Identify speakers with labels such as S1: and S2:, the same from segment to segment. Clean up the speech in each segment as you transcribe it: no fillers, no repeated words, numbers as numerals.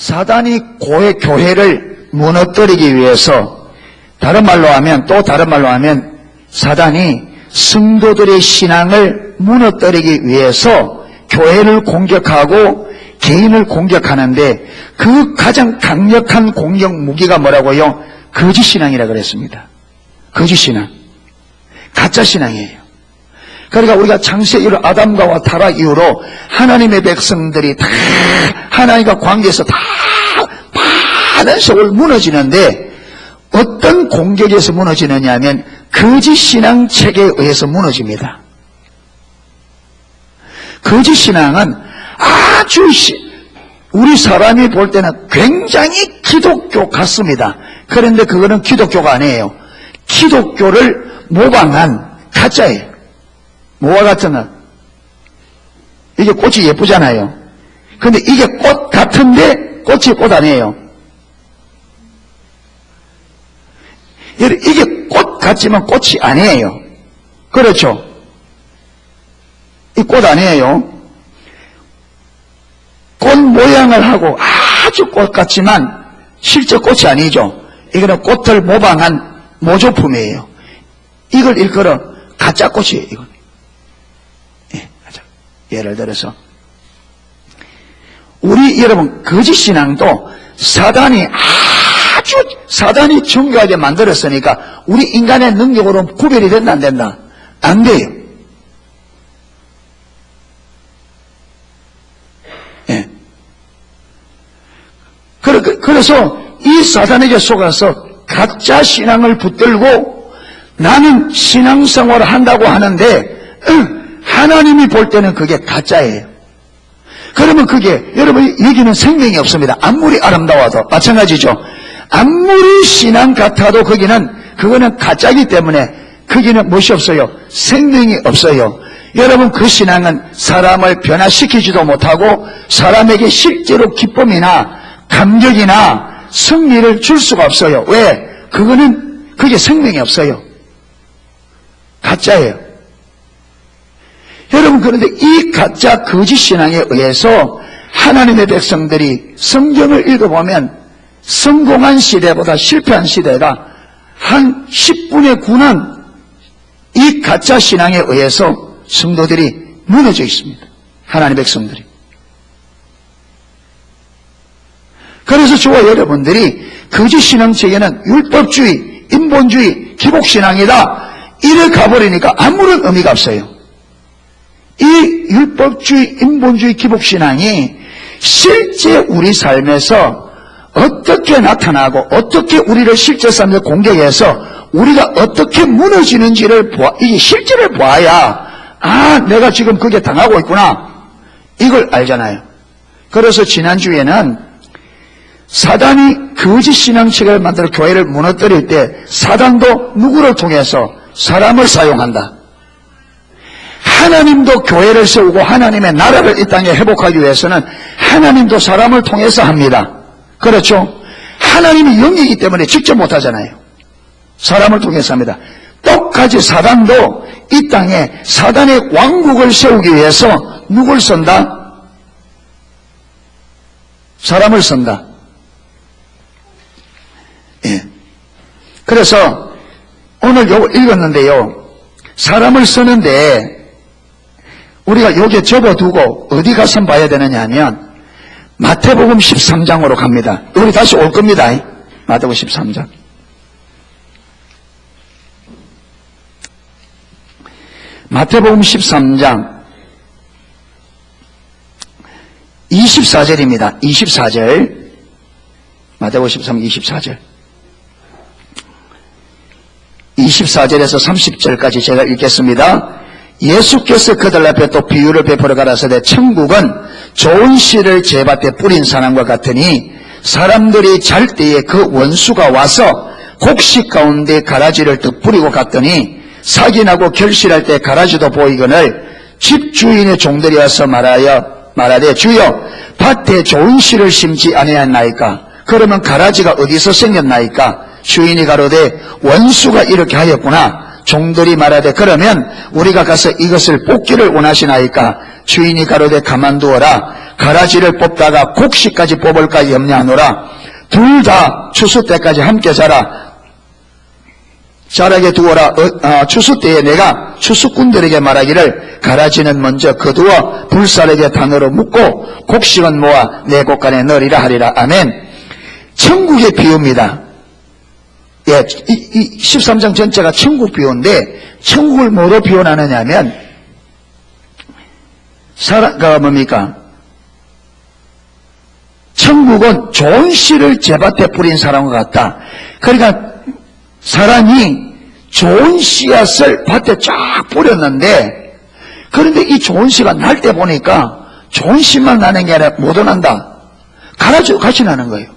S1: 사단이 교회를 무너뜨리기 위해서, 다른 말로 하면 사단이 성도들의 신앙을 무너뜨리기 위해서 교회를 공격하고 개인을 공격하는데, 그 가장 강력한 공격 무기가 뭐라고요? 거짓신앙이라 그랬습니다. 거짓신앙, 가짜신앙이에요. 그러니까 우리가 창세 이후 아담과 타락 이후로 하나님의 백성들이 다 하나님과 관계에서 다 많은 세월 무너지는데, 어떤 공격에서 무너지느냐 하면 거짓신앙 체계에 의해서 무너집니다. 거짓신앙은 아주 우리 사람이 볼 때는 굉장히 기독교 같습니다. 그런데 그거는 기독교가 아니에요. 기독교를 모방한 가짜예요. 뭐와 같으면 이게 꽃이 예쁘잖아요. 근데 이게 꽃 같은데 꽃이 꽃 아니에요. 이게 꽃 같지만 꽃이 아니에요. 그렇죠? 이 꽃 아니에요. 꽃 모양을 하고 아주 꽃 같지만 실제 꽃이 아니죠. 이거는 꽃을 모방한 모조품이에요. 이걸 일컬어 가짜 꽃이에요. 이걸. 예, 가짜. 예를 들어서 우리 여러분 거짓신앙도 사단이 정교하게 만들었으니까 우리 인간의 능력으로 구별이 된다 안 된다? 안 돼요. 예. 그래서 이 사단에게 속아서 가짜 신앙을 붙들고 나는 신앙생활을 한다고 하는데 하나님이 볼 때는 그게 가짜예요. 그러면 그게 여러분 여기는 생명이 없습니다. 아무리 아름다워도 마찬가지죠. 아무리 신앙 같아도 그거는 가짜이기 때문에 거기는 무엇이 없어요? 생명이 없어요. 여러분 그 신앙은 사람을 변화시키지도 못하고 사람에게 실제로 기쁨이나 감격이나 승리를 줄 수가 없어요. 왜? 그게 생명이 없어요. 가짜예요. 여러분 그런데 이 가짜 거짓 신앙에 의해서 하나님의 백성들이 성경을 읽어보면 성공한 시대보다 실패한 시대가 한 10분의 9는 이 가짜 신앙에 의해서 성도들이 무너져 있습니다. 하나님의 백성들이. 그래서 저와 여러분들이 거짓 신앙 체계는 율법주의, 인본주의, 기복신앙이다 이래 가버리니까 아무런 의미가 없어요. 이 율법주의, 인본주의, 기복신앙이 실제 우리 삶에서 어떻게 나타나고 어떻게 우리를 실제 삶에 공격해서 우리가 어떻게 무너지는지를 이게 실제를 봐야 내가 지금 그게 당하고 있구나 이걸 알잖아요. 그래서 지난주에는 사단이 거짓 신앙체계를 만들어 교회를 무너뜨릴 때 사단도 누구를 통해서 사람을 사용한다. 하나님도 교회를 세우고 하나님의 나라를 이 땅에 회복하기 위해서는 하나님도 사람을 통해서 합니다. 그렇죠? 하나님이 영이기 때문에 직접 못하잖아요. 사람을 통해서 합니다. 똑같이 사단도 이 땅에 사단의 왕국을 세우기 위해서 누굴 쓴다? 사람을 쓴다. 예. 그래서 오늘 요거 읽었는데요. 사람을 쓰는데 우리가 여기에 접어두고 어디 가서 봐야 되느냐 하면 마태복음 13장으로 갑니다. 우리 다시 올 겁니다. 마태복음 13장. 마태복음 13장 24절입니다. 24절. 마태복음 13장 24절. 24절에서 30절까지 제가 읽겠습니다. 예수께서 그들 앞에 또 비유를 베풀어 가라사대 천국은 좋은 씨를 제밭에 뿌린 사람과 같으니 사람들이 잘 때에 그 원수가 와서 곡식 가운데 가라지를 득 뿌리고 갔더니 사기 나고 결실할 때 가라지도 보이거늘 집주인의 종들이 와서 말하되 주여 밭에 좋은 씨를 심지 아니하였나이까? 그러면 가라지가 어디서 생겼나이까? 주인이 가로되 원수가 이렇게 하였구나. 종들이 말하되 그러면 우리가 가서 이것을 뽑기를 원하시나이까? 주인이 가로되 가만두어라. 가라지를 뽑다가 곡식까지 뽑을까 염려하노라. 둘 다 추수 때까지 함께 자라게 두어라. 추수 때에 내가 추수꾼들에게 말하기를 가라지는 먼저 거두어 불사르게 단으로 묶고 곡식은 모아 내 곳간에 넣으리라 하리라. 아멘. 천국의 비유입니다. 예, 이 13장 전체가 천국 비유인데 천국을 뭐로 비유하느냐 하면 뭡니까? 천국은 좋은 씨를 제밭에 뿌린 사람과 같다. 그러니까 사람이 좋은 씨앗을 밭에 쫙 뿌렸는데 그런데 이 좋은 씨가 날 때 보니까 좋은 씨만 나는 게 아니라 못 난다. 가라지도 같이 나는 거예요.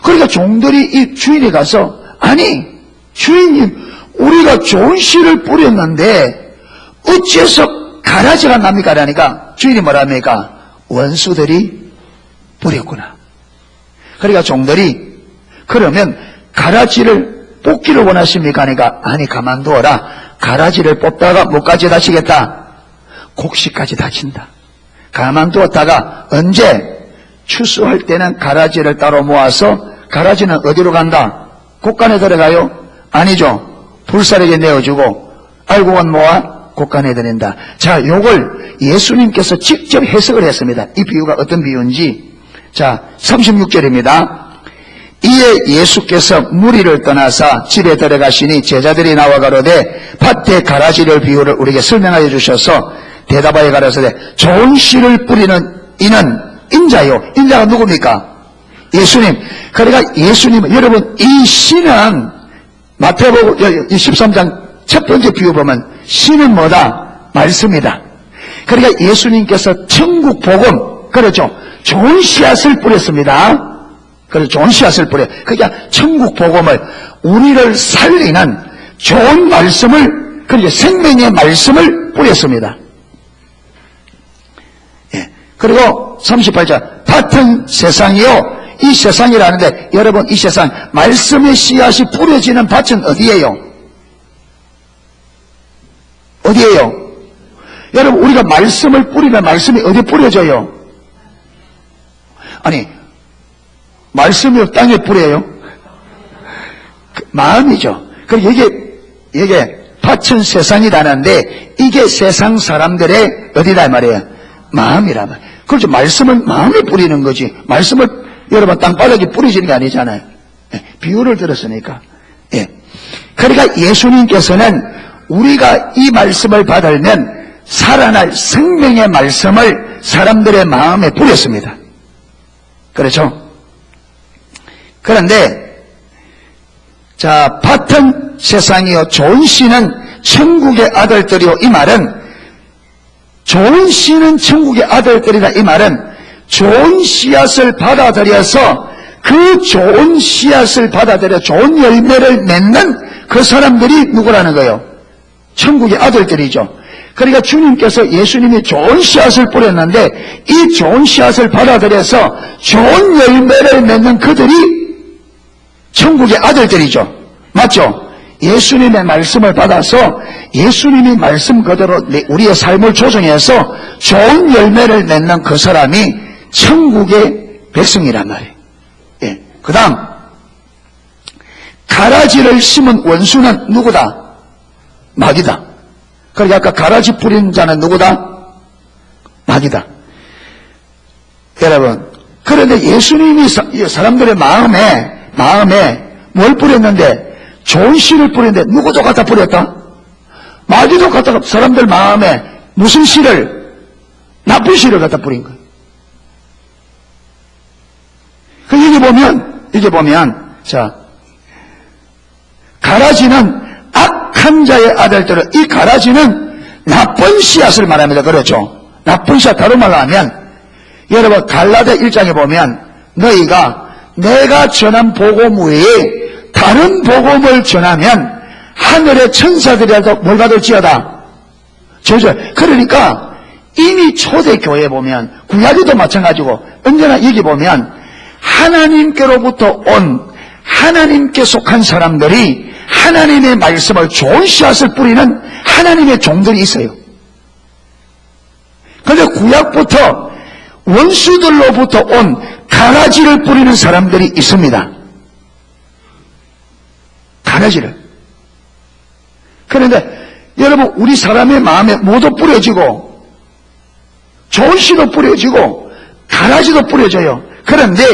S1: 그러니까 종들이 이 주인이 가서 아니 주인님 우리가 좋은 씨를 뿌렸는데 어째서 가라지가 납니까? 라니까 주인이 뭐랍니까? 원수들이 뿌렸구나. 그러니까 종들이 그러면 가라지를 뽑기를 원하십니까? 하니까 아니 가만두어라. 가라지를 뽑다가 뭐까지 다치겠다? 곡식까지 다친다. 가만두었다가 언제? 추수할 때는 가라지를 따로 모아서 가라지는 어디로 간다? 곡간에 들어가요? 아니죠. 불사르게 내어주고 알곡은 모아 곡간에 드린다. 자, 요걸 예수님께서 직접 해석을 했습니다. 이 비유가 어떤 비유인지. 자, 36절입니다. 이에 예수께서 무리를 떠나사 집에 들어가시니 제자들이 나와 가로되 밭에 가라지를 비유를 우리에게 설명하여 주셔서 대답하여 가라사대 좋은 씨를 뿌리는 이는 인자요. 인자가 누굽니까? 예수님. 그러니까 예수님, 여러분 이 씨는 마태복음 13장 첫 번째 비유 보면 씨는 뭐다? 말씀이다. 그러니까 예수님께서 천국 복음, 그렇죠, 좋은 씨앗을 뿌렸습니다. 그래서 좋은 씨앗을 뿌려. 그러니까 천국 복음을 우리를 살리는 좋은 말씀을, 그러니까 생명의 말씀을 뿌렸습니다. 예. 그리고 38절 밭은 세상이요. 이 세상이라는데 여러분 이 세상 말씀의 씨앗이 뿌려지는 밭은 어디예요? 어디예요? 여러분 우리가 말씀을 뿌리면 말씀이 어디 뿌려져요? 아니 말씀이 땅에 뿌려요? 마음이죠. 그리고 이게 밭은 세상이라는데 이게 세상 사람들의 어디다 말이에요? 마음이라 말이에요. 그렇죠. 말씀은 마음에 뿌리는 거지. 말씀을 여러분 땅바닥에 뿌리지는 게 아니잖아요. 예, 비유를 들었으니까. 예. 그러니까 예수님께서는 우리가 이 말씀을 받으면 살아날 생명의 말씀을 사람들의 마음에 뿌렸습니다. 그렇죠? 그런데 자, 밭은 세상이요 좋은 씨는 천국의 아들들이요. 이 말은 좋은 씨는 천국의 아들들이다. 이 말은 좋은 씨앗을 받아들여서 그 좋은 씨앗을 받아들여 좋은 열매를 맺는 그 사람들이 누구라는 거예요? 천국의 아들들이죠. 그러니까 주님께서 예수님이 좋은 씨앗을 뿌렸는데 이 좋은 씨앗을 받아들여서 좋은 열매를 맺는 그들이 천국의 아들들이죠. 맞죠? 예수님의 말씀을 받아서 예수님이 말씀 그대로 우리의 삶을 조정해서 좋은 열매를 맺는 그 사람이 천국의 백성이란 말이에요. 예. 그 다음 가라지를 심은 원수는 누구다? 마귀다. 그러니까 아까 가라지 뿌린 자는 누구다? 마귀다. 여러분 그런데 예수님이 사람들의 마음에 뭘 뿌렸는데 좋은 씨를 뿌렸는데 누구도 갖다 뿌렸다? 마귀도 갖다가 사람들 마음에 무슨 씨를? 나쁜 씨를 갖다 뿌린 거예요. 이게 보면 자, 가라지는 악한 자의 아들들은, 이 가라지는 나쁜 씨앗을 말합니다. 그렇죠? 나쁜 씨앗, 다른 말로 하면 여러분 갈라디아 1장에 보면 너희가 내가 전한 복음 외에 다른 복음을 전하면 하늘의 천사들이라도 뭘 받을지어다? 저절. 그러니까 이미 초대교회에 보면 구약에도 마찬가지고 언제나 여기 보면 하나님께로부터 온, 하나님께 속한 사람들이 하나님의 말씀을 좋은 씨앗을 뿌리는 하나님의 종들이 있어요. 그런데 구약부터 원수들로부터 온 가라지를 뿌리는 사람들이 있습니다. 가라지를. 그런데 여러분, 우리 사람의 마음에 뭐도 뿌려지고 좋은 씨도 뿌려지고 가라지도 뿌려져요. 그런데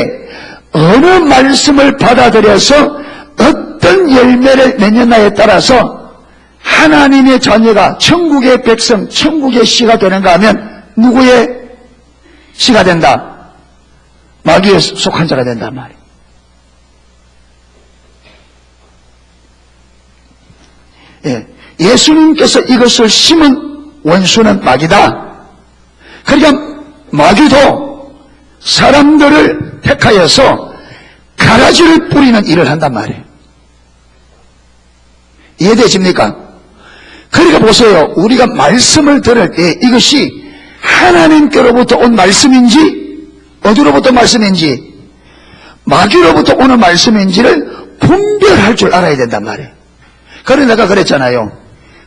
S1: 어느 말씀을 받아들여서 어떤 열매를 맺느냐에 따라서 하나님의 자녀가 천국의 백성, 천국의 씨가 되는가 하면 누구의 씨가 된다? 마귀에 속한 자가 된단 말이에요. 예, 예수님께서 이것을 심은 원수는 마귀다. 그러니까 마귀도 사람들을 택하여서 가라지를 뿌리는 일을 한단 말이에요. 이해되십니까? 그러니까 보세요. 우리가 말씀을 들을 때 이것이 하나님께로부터 온 말씀인지 어디로부터 말씀인지 마귀로부터 오는 말씀인지를 분별할 줄 알아야 된단 말이에요. 그래서 내가 그랬잖아요.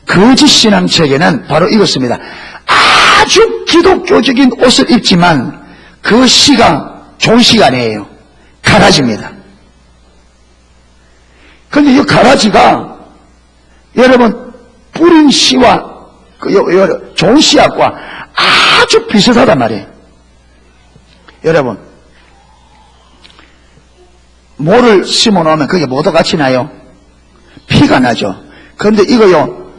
S1: 거짓 신앙책에는 바로 이것입니다. 아주 기독교적인 옷을 입지만 그 씨가 좋은 씨가 아니에요. 가라지입니다. 그런데 이 가라지가 여러분 뿌린 씨와 좋은 씨앗과 아주 비슷하단 말이에요. 여러분, 모를 심어 놓으면 그게 뭐도 같이 나요? 피가 나죠. 그런데 이거요,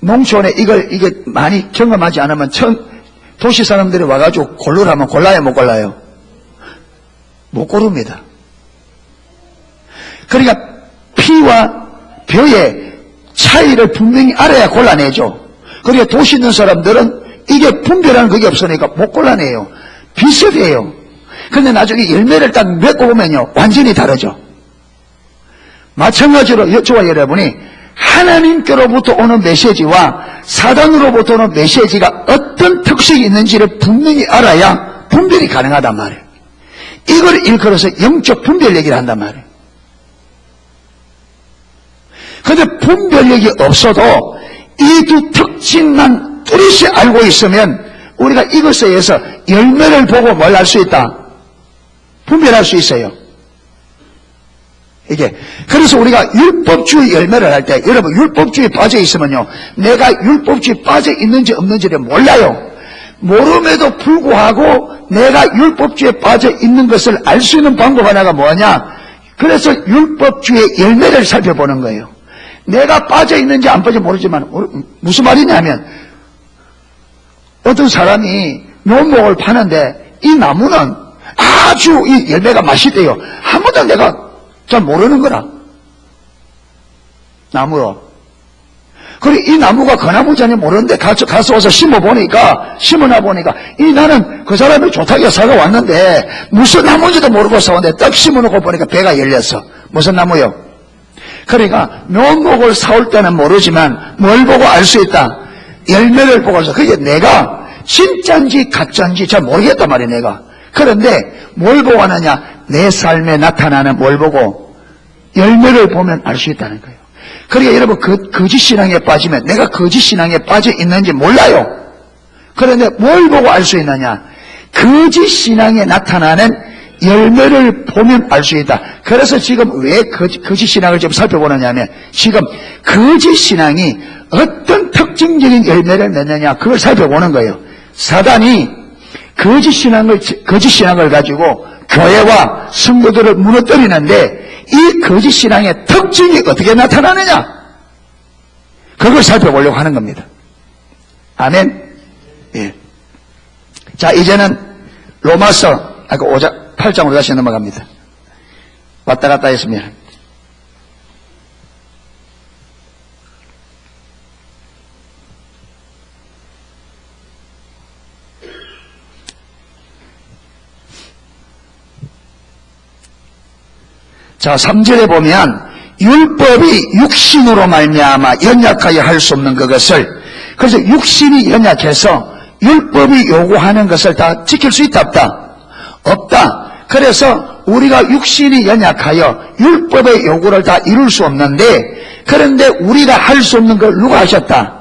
S1: 농촌에 이게 많이 경험하지 않으면 도시 사람들이 와가지고 고르라면 골라요, 못 골라요? 못 고릅니다. 그러니까 피와 벼의 차이를 분명히 알아야 골라내죠. 그러니까 도시 있는 사람들은 이게 분별하는 그게 없으니까 못 골라내요. 비슷해요. 근데 나중에 열매를 딱 맺고 보면요, 완전히 다르죠. 마찬가지로 저와 여러분이 하나님께로부터 오는 메시지와 사단으로부터 오는 메시지가 어떤 특색이 있는지를 분명히 알아야 분별이 가능하단 말이에요. 이걸 일컬어서 영적 분별 얘기를 한단 말이에요. 그런데 분별력이 없어도 이 두 특징만 뚜렷이 알고 있으면 우리가 이것에 의해서 열매를 보고 뭘 알 수 있다? 분별할 수 있어요. 이게 그래서 우리가 율법주의 열매를 할 때 여러분 율법주의에 빠져 있으면요, 내가 율법주의에 빠져 있는지 없는지를 몰라요. 모름에도 불구하고 내가 율법주의에 빠져 있는 것을 알 수 있는 방법 하나가 뭐냐? 그래서 율법주의의 열매를 살펴보는 거예요. 내가 빠져 있는지 안 빠져 모르지만 무슨 말이냐면 어떤 사람이 묘목을 파는데 이 나무는 아주 이 열매가 맛있대요. 한 번도 내가 잘 모르는 거라. 나무요. 그리고 이 나무가 그 나무인지 모르는데 가서 와서 심어놔 보니까 나는 그 사람이 좋다고 사가 왔는데 무슨 나무인지도 모르고 사왔는데 딱 심어놓고 보니까 배가 열렸어. 무슨 나무요? 그러니까 묘목을 사올 때는 모르지만 뭘 보고 알 수 있다? 열매를 보고서 그게 내가 진짜인지 가짜인지 잘 모르겠단 말이에요. 내가. 그런데 뭘 보고 하느냐? 내 삶에 나타나는 뭘 보고? 열매를 보면 알 수 있다는 거예요. 그러니까 여러분 거짓 신앙에 빠지면 내가 거짓 신앙에 빠져 있는지 몰라요. 그런데 뭘 보고 알 수 있느냐? 거짓 신앙에 나타나는 열매를 보면 알 수 있다. 그래서 지금 왜 거짓 신앙을 좀 살펴보느냐 하면 지금 거짓 신앙이 어떤 특징적인 열매를 맺느냐 그걸 살펴보는 거예요. 사단이 거짓 신앙을 가지고 교회와 성도들을 무너뜨리는데 이 거짓 신앙의 특징이 어떻게 나타나느냐? 그걸 살펴보려고 하는 겁니다. 아멘. 예. 자, 이제는 로마서 8장으로 다시 넘어갑니다. 왔다 갔다 했습니다. 자, 3절에 보면 율법이 육신으로 말미암아 연약하여 할 수 없는 그것을, 그래서 육신이 연약해서 율법이 요구하는 것을 다 지킬 수 있다 없다? 없다. 그래서 우리가 육신이 연약하여 율법의 요구를 다 이룰 수 없는데, 그런데 우리가 할 수 없는 걸 누가 하셨다?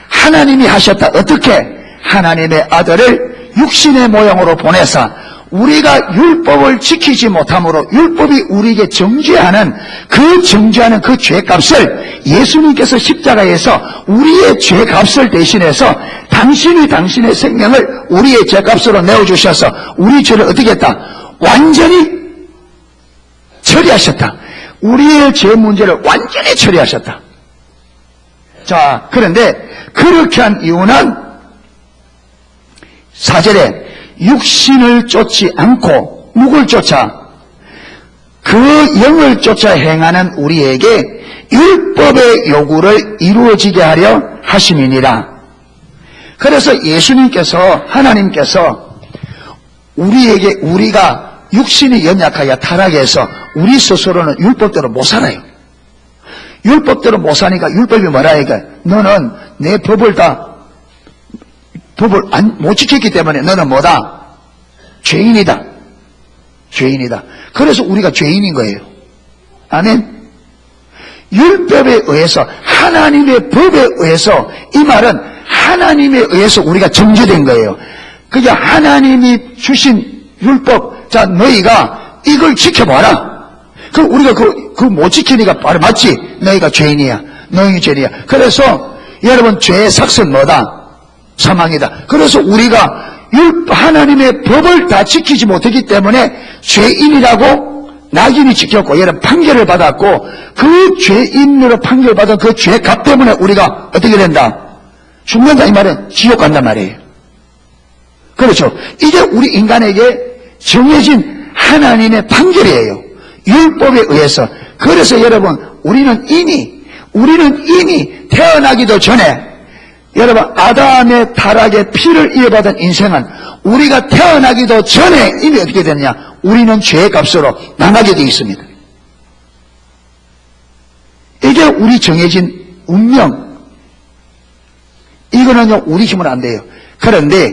S1: 하나님이 하셨다. 어떻게? 하나님의 아들을 육신의 모양으로 보내서 우리가 율법을 지키지 못함으로 율법이 우리에게 정죄하는 그 죄값을 예수님께서 십자가에서 우리의 죄값을 대신해서 당신이 당신의 생명을 우리의 죄값으로 내어주셔서 우리 죄를 어떻게 했다? 완전히 처리하셨다. 우리의 죄 문제를 완전히 처리하셨다. 자, 그런데 그렇게 한 이유는 4절에 육신을 쫓지 않고 누굴 쫓아? 그 영을 쫓아 행하는 우리에게 율법의 요구를 이루어지게 하려 하심이니라. 그래서 예수님께서, 하나님께서 우리에게, 우리가 육신이 연약하여 타락해서 우리 스스로는 율법대로 못 살아요. 율법대로 못 사니까 율법이 뭐라 하니까 너는 내 법을 못 지켰기 때문에 너는 뭐다? 죄인이다. 죄인이다. 그래서 우리가 죄인인 거예요. 아멘. 율법에 의해서, 하나님의 법에 의해서, 이 말은 하나님에 의해서 우리가 정죄된 거예요. 그게 하나님이 주신 율법, 자, 너희가 이걸 지켜봐라. 우리가 못 지키니까 바로 맞지? 너희가 죄인이야. 너희 죄인이야. 그래서 여러분, 죄의 삭은 뭐다? 사망이다. 그래서 우리가 하나님의 법을 다 지키지 못했기 때문에 죄인이라고 낙인이 찍혔고, 여러분 판결을 받았고, 그 죄인으로 판결받은 그 죄값 때문에 우리가 어떻게 된다? 죽는다. 이 말은 지옥 간단 말이에요. 그렇죠. 이게 우리 인간에게 정해진 하나님의 판결이에요. 율법에 의해서. 그래서 여러분, 우리는 이미 태어나기도 전에, 여러분, 아담의 타락의 피를 이어받은 인생은 우리가 태어나기도 전에 이미 어떻게 됐냐? 우리는 죄의 값으로 나가게 되어 있습니다. 이게 우리 정해진 운명. 이거는요, 우리 힘은 안 돼요. 그런데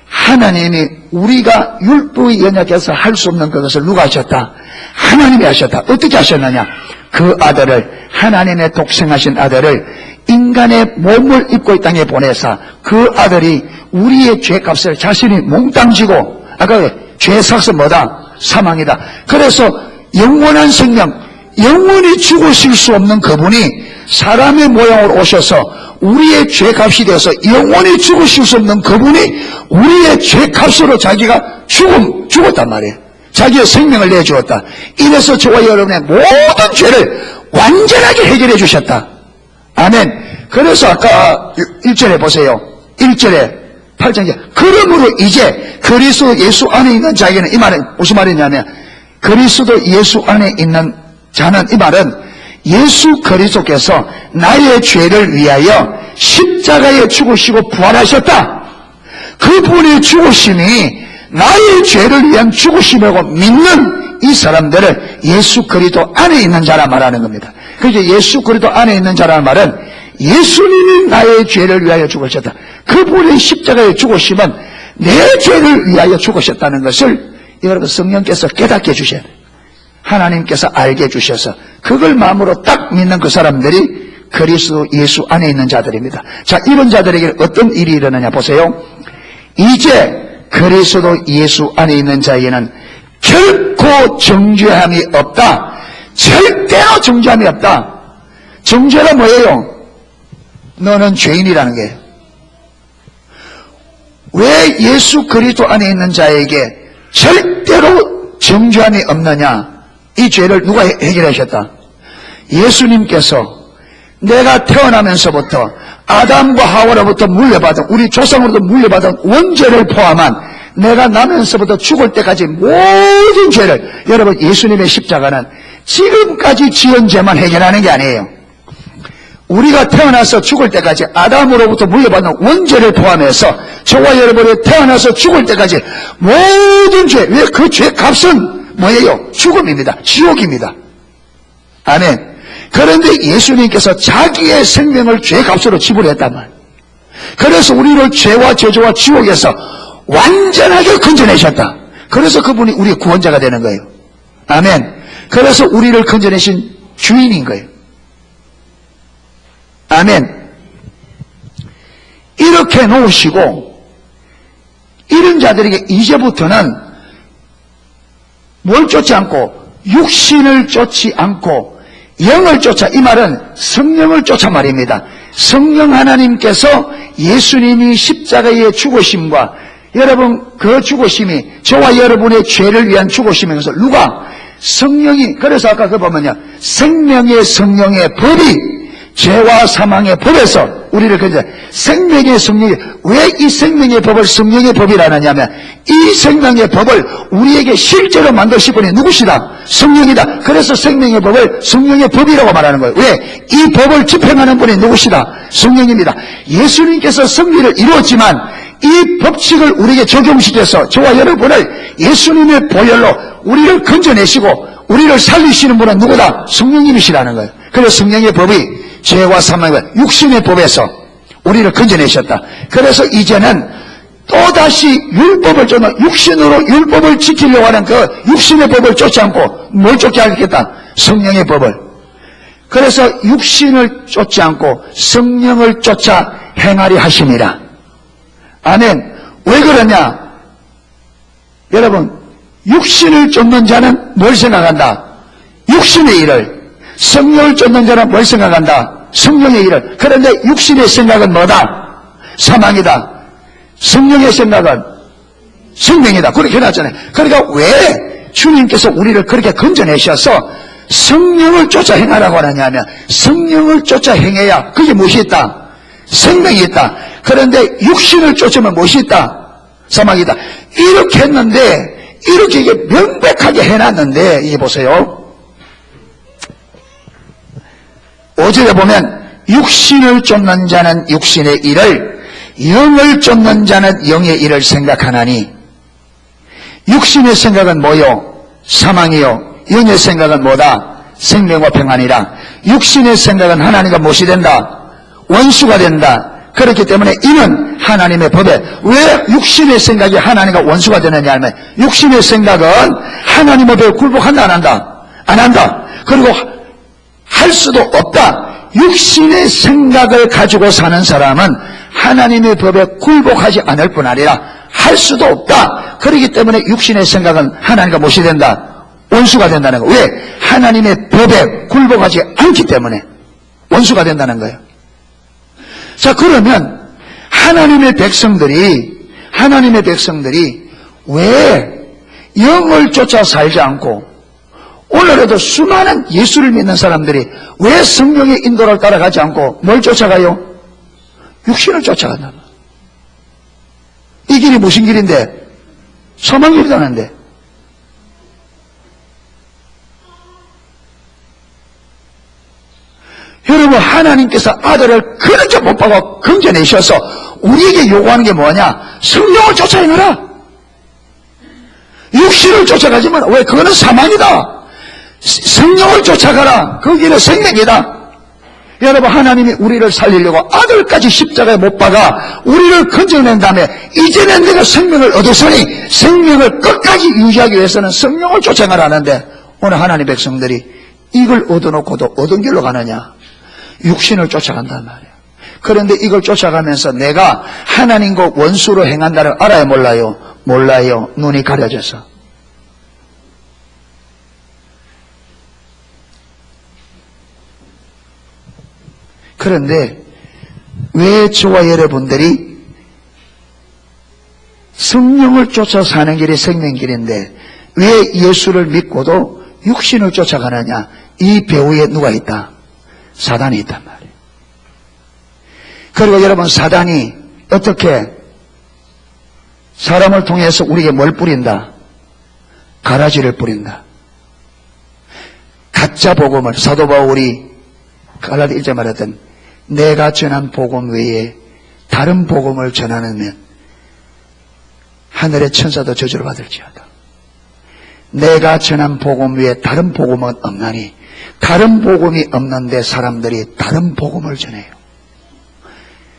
S1: 하나님이 우리가 율법이 연약해서 할 수 없는 그것을 누가 하셨다? 하나님이 하셨다. 어떻게 하셨느냐? 그 아들을, 하나님의 독생하신 아들을 인간의 몸을 입고 이 땅에 보내서 그 아들이 우리의 죄값을 자신이 몽땅 지고, 아까 죄의 삭은 뭐다? 사망이다. 그래서 영원한 생명, 영원히 죽으실 수 없는 그분이 사람의 모양으로 오셔서 우리의 죄값이 되어서 영원히 죽으실 수 없는 그분이 우리의 죄값으로 자기가 죽었단 말이에요. 자기의 생명을 내주었다. 이래서 저와 여러분의 모든 죄를 완전하게 해결해 주셨다. 아멘. 그래서 아까 1절에 보세요. 1절에 8장에 그러므로 이제 그리스도 예수 안에 있는 자에게는, 이 말은 무슨 말이냐면 그리스도 예수 안에 있는 자는, 이 말은 예수 그리스도께서 나의 죄를 위하여 십자가에 죽으시고 부활하셨다. 그분의 죽으심이 나의 죄를 위한 죽으심이라고 믿는 이 사람들을 예수 그리스도 안에 있는 자라 말하는 겁니다. 그래서 예수 그리스도 안에 있는 자라는 말은 예수님이 나의 죄를 위하여 죽으셨다. 그분의 십자가의 죽으심은 내 죄를 위하여 죽으셨다는 것을 여러분 성령께서 깨닫게 해주셔야 돼요. 하나님께서 알게 해주셔서 그걸 마음으로 딱 믿는 그 사람들이 그리스도 예수 안에 있는 자들입니다. 자, 이런 자들에게 어떤 일이 일어나냐 보세요. 이제 그리스도 예수 안에 있는 자에게는 결코 정죄함이 없다. 절대로 정죄함이 없다. 정죄가 뭐예요? 너는 죄인이라는 거예요. 왜 예수 그리스도 안에 있는 자에게 절대로 정죄함이 없느냐? 이 죄를 누가 해결하셨다? 예수님께서 내가 태어나면서부터 아담과 하와로부터 물려받은, 우리 조상으로부터 물려받은 원죄를 포함한 내가 나면서부터 죽을 때까지 모든 죄를, 여러분 예수님의 십자가는 지금까지 지은 죄만 해결하는 게 아니에요. 우리가 태어나서 죽을 때까지 아담으로부터 물려받는 원죄를 포함해서 저와 여러분이 태어나서 죽을 때까지 모든 죄, 왜 그 죄 값은 뭐예요? 죽음입니다. 지옥입니다. 아멘. 그런데 예수님께서 자기의 생명을 죄 값으로 지불했단 말이에요. 그래서 우리를 죄와 저주와 지옥에서 완전하게 건져내셨다. 그래서 그분이 우리의 구원자가 되는 거예요. 아멘. 그래서 우리를 건져내신 주인인 거예요. 아멘. 이렇게 놓으시고 이런 자들에게 이제부터는 뭘 쫓지 않고 육신을 쫓지 않고 영을 쫓아, 이 말은 성령을 쫓아 말입니다. 성령 하나님께서 예수님이 십자가의 죽으심과 여러분 그 죽으심이 저와 여러분의 죄를 위한 죽으심이면서 누가? 성령이. 그래서 아까 그 보면요, 생명의 성령의 법이 죄와 사망의 법에서 우리를 건져. 생명의 성령이, 왜 이 생명의 법을 성령의 법이라 하냐면 이 생명의 법을 우리에게 실제로 만드실 분이 누구시다? 성령이다. 그래서 생명의 법을 성령의 법이라고 말하는 거예요. 왜? 이 법을 집행하는 분이 누구시다? 성령입니다. 예수님께서 성리를 이루었지만 이 법칙을 우리에게 적용시켜서 저와 여러분을 예수님의 보혈로 우리를 건져내시고 우리를 살리시는 분은 누구다? 성령님이시라는 거예요. 그래서 성령의 법이 죄와 사망과 육신의 법에서 우리를 건져내셨다. 그래서 이제는 또다시 율법을 쫓는, 육신으로 율법을 지키려고 하는 그 육신의 법을 쫓지 않고 뭘 쫓게 하겠다? 성령의 법을. 그래서 육신을 쫓지 않고 성령을 쫓아 행하리 하심이라. 아멘. 왜 그러냐? 여러분, 육신을 쫓는 자는 뭘 생각한다? 육신의 일을. 성령을 쫓는 자는 뭘 생각한다? 성령의 일을. 그런데 육신의 생각은 뭐다? 사망이다. 성령의 생각은 생명이다. 그렇게 해놨잖아요. 그러니까 왜 주님께서 우리를 그렇게 건져내셔서 성령을 쫓아 행하라고 하느냐면 성령을 쫓아 행해야 그게 무엇이 있다? 생명이 있다. 그런데 육신을 쫓으면 무엇이 있다? 사망이다. 이렇게 했는데, 이렇게 이게 명백하게 해놨는데, 이게 보세요. 5절에 보면 육신을 쫓는 자는 육신의 일을, 영을 쫓는 자는 영의 일을 생각하나니. 육신의 생각은 뭐요? 사망이요. 영의 생각은 뭐다? 생명과 평안이라. 육신의 생각은 하나님과 무엇이 된다? 원수가 된다. 그렇기 때문에 이는 하나님의 법에. 왜 육신의 생각이 하나님과 원수가 되느냐 하면 육신의 생각은 하나님의 법에 굴복한다 안 한다? 안 한다. 그리고 할 수도 없다. 육신의 생각을 가지고 사는 사람은 하나님의 법에 굴복하지 않을 뿐 아니라 할 수도 없다. 그렇기 때문에 육신의 생각은 하나님과 무엇이 된다? 원수가 된다는 거예요. 왜? 하나님의 법에 굴복하지 않기 때문에 원수가 된다는 거예요. 자, 그러면 하나님의 백성들이 왜 영을 쫓아 살지 않고 오늘에도 수많은 예수를 믿는 사람들이 왜 성령의 인도를 따라가지 않고 뭘 쫓아가요? 육신을 쫓아간다. 이 길이 무슨 길인데? 사망길이라는데. 여러분, 하나님께서 아들을 그렇게 못 박아 건져내셔서 우리에게 요구하는 게 뭐냐? 성령을 쫓아내라. 육신을 쫓아가지만 왜? 그거는 사망이다. 성령을 쫓아가라. 그 길은 생명이다. 여러분, 하나님이 우리를 살리려고 아들까지 십자가에 못 박아 우리를 건져낸 다음에 이제는 내가 생명을 얻었으니 생명을 끝까지 유지하기 위해서는 성령을 쫓아가라는데 오늘 하나님 백성들이 이걸 얻어놓고도 얻은 길로 가느냐? 육신을 쫓아간단 말이에요. 그런데 이걸 쫓아가면서 내가 하나님과 원수로 행한다를 알아요, 몰라요? 몰라요. 눈이 가려져서. 그런데 왜 저와 여러분들이 성령을 쫓아 사는 길이 생명길인데 왜 예수를 믿고도 육신을 쫓아가느냐? 이 배후에 누가 있다? 사단이 있단 말이에요. 그리고 여러분, 사단이 어떻게 사람을 통해서 우리에게 뭘 뿌린다? 가라지를 뿌린다. 가짜 복음을 사도 바울이 갈라디 1장 말했던 내가 전한 복음 외에 다른 복음을 전하면 하늘의 천사도 저주를 받을지어다. 내가 전한 복음 외에 다른 복음은 없나니. 다른 복음이 없는데 사람들이 다른 복음을 전해요.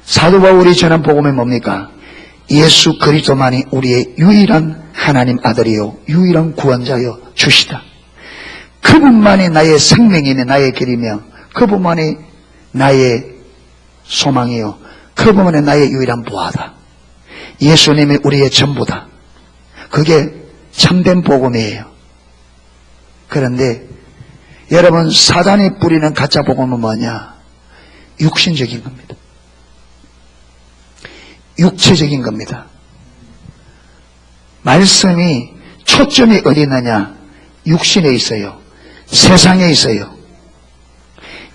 S1: 사도 바울이 전한 복음이 뭡니까? 예수 그리스도만이 우리의 유일한 하나님 아들이요 유일한 구원자요 주시다. 그분만이 나의 생명이며 나의 길이며 그분만이 나의 소망이요 그분만이 나의 유일한 보화다. 예수님이 우리의 전부다. 그게 참된 복음이에요. 그런데 여러분, 사단이 뿌리는 가짜 복음은 뭐냐? 육신적인 겁니다. 육체적인 겁니다. 말씀이 초점이 어디 있느냐? 육신에 있어요. 세상에 있어요.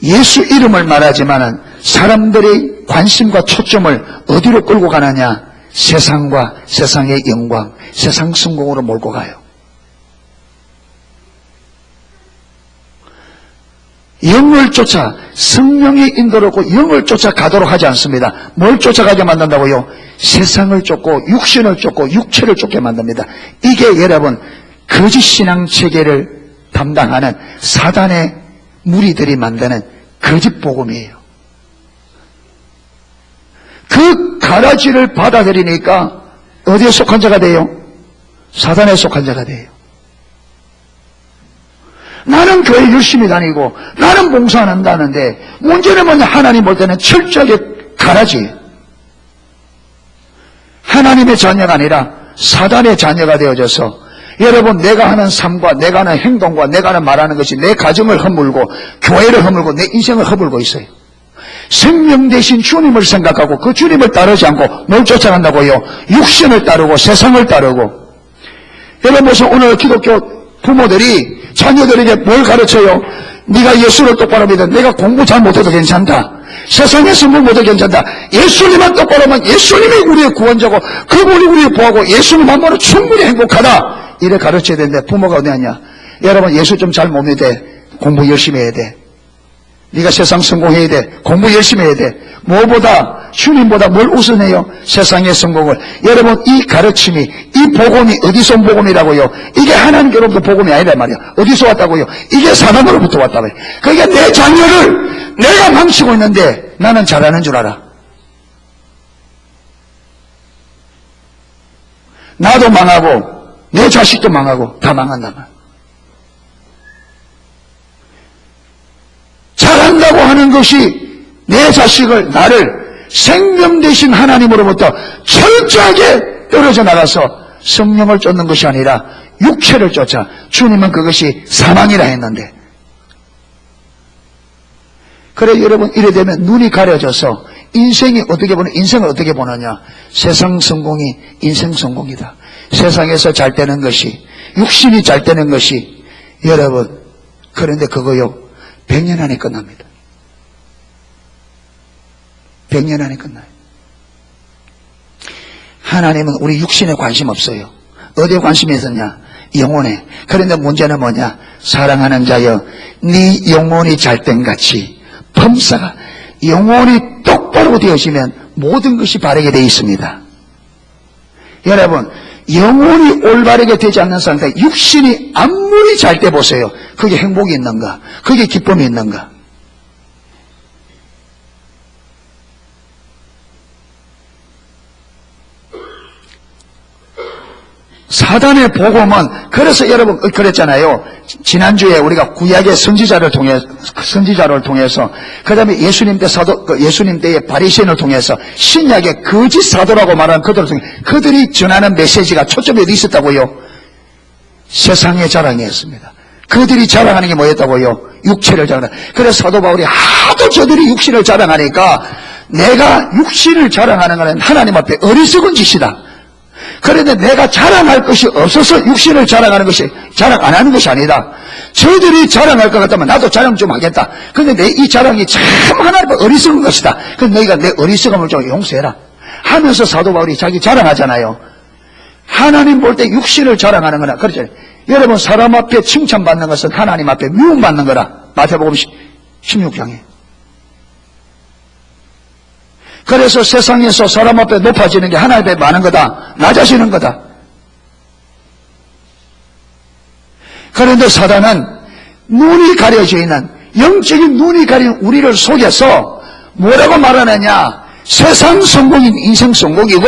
S1: 예수 이름을 말하지만 사람들의 관심과 초점을 어디로 끌고 가느냐? 세상과 세상의 영광, 세상 성공으로 몰고 가요. 영을 쫓아, 성령의 인도로 영을 쫓아가도록 하지 않습니다. 뭘 쫓아가게 만든다고요? 세상을 쫓고 육신을 쫓고 육체를 쫓게 만듭니다. 이게 여러분 거짓 신앙 체계를 담당하는 사단의 무리들이 만드는 거짓 복음이에요. 그 가라지를 받아들이니까 어디에 속한 자가 돼요? 사단에 속한 자가 돼요. 나는 교회 열심히 다니고 나는 봉사 안 한다는데 문제는 뭐냐? 하나님 볼 때는 철저하게 가라지. 하나님의 자녀가 아니라 사단의 자녀가 되어져서 여러분, 내가 하는 삶과 내가 하는 행동과 내가 하는 말하는 것이 내 가정을 허물고 교회를 허물고 내 인생을 허물고 있어요. 생명 대신 주님을 생각하고 그 주님을 따르지 않고 뭘 쫓아간다고요? 육신을 따르고 세상을 따르고. 여러분 보세요. 오늘 기독교 부모들이 자녀들에게 뭘 가르쳐요? 네가 예수를 똑바로 믿어. 내가 공부 잘 못해도 괜찮다. 세상에 성공 못해도 괜찮다. 예수님만 똑바로 하면 예수님이 우리의 구원자고 그분이 우리의 보호하고 예수님만으로 충분히 행복하다. 이래 가르쳐야 되는데 부모가 어디 하냐? 여러분, 예수 좀 잘 못 믿어. 공부 열심히 해야 돼. 네가 세상 성공해야 돼. 공부 열심히 해야 돼. 뭐보다, 주님보다 뭘 우선해요? 세상의 성공을. 여러분, 이 가르침이, 이 복음이 어디서 온 복음이라고요? 이게 하나님께로부터 복음이 아니란 말이야. 어디서 왔다고요? 이게 사단으로부터 왔다고요. 그러니까 내 자녀를 내가 망치고 있는데 나는 잘하는 줄 알아. 나도 망하고 내 자식도 망하고 다 망한단 말이야. 잘한다고 하는 것이 내 자식을, 나를 생명 되신 하나님으로부터 철저하게 떨어져 나가서 성령을 쫓는 것이 아니라 육체를 쫓아. 주님은 그것이 사망이라 했는데. 그래 여러분, 이래 되면 눈이 가려져서 인생을 어떻게 보느냐? 세상 성공이 인생 성공이다. 세상에서 잘 되는 것이, 육신이 잘 되는 것이, 여러분, 그런데 그거요 100년 안에 끝납니다. 100년 안에 끝나요. 하나님은 우리 육신에 관심 없어요. 어디에 관심이 있었냐? 영혼에. 그런데 문제는 뭐냐? 사랑하는 자여, 네 영혼이 잘된 같이 범사가, 영혼이 똑바로 되어지면 모든 것이 바르게 되어 있습니다. 여러분, 영혼이 올바르게 되지 않는 상태, 육신이 아무리 잘 돼 보세요. 그게 행복이 있는가? 그게 기쁨이 있는가? 사단의 복음은, 그래서 여러분 그랬잖아요. 지난주에 우리가 구약의 선지자를 통해서, 그 다음에 예수님 때의 바리새인을 통해서, 신약의 거짓 사도라고 말하는 그들을 통해, 그들이 전하는 메시지가 초점이 어디 있었다고요? 세상의 자랑이었습니다. 그들이 자랑하는 게 뭐였다고요? 육체를 자랑한다. 그래서 사도 바울이 하도 저들이 육신을 자랑하니까, 내가 육신을 자랑하는 것은 하나님 앞에 어리석은 짓이다. 그런데 내가 자랑할 것이 없어서 육신을 자랑하는 것이, 자랑 안 하는 것이 아니다. 저들이 자랑할 것 같다면 나도 자랑 좀 하겠다. 그런데 내 이 자랑이 참 하나님 앞에 어리석은 것이다. 그럼 너희가 내 어리석음을 좀 용서해라 하면서 사도 바울이 자기 자랑하잖아요. 하나님 볼 때 육신을 자랑하는 거나, 그렇죠. 여러분, 사람 앞에 칭찬받는 것은 하나님 앞에 미움받는 거라. 마태복음 16장에. 그래서 세상에서 사람 앞에 높아지는 게 하나님 앞에 많은 거다. 낮아지는 거다. 그런데 사단은 눈이 가려져 있는, 영적인 눈이 가린 우리를 속여서 뭐라고 말하느냐? 세상 성공인 인생 성공이고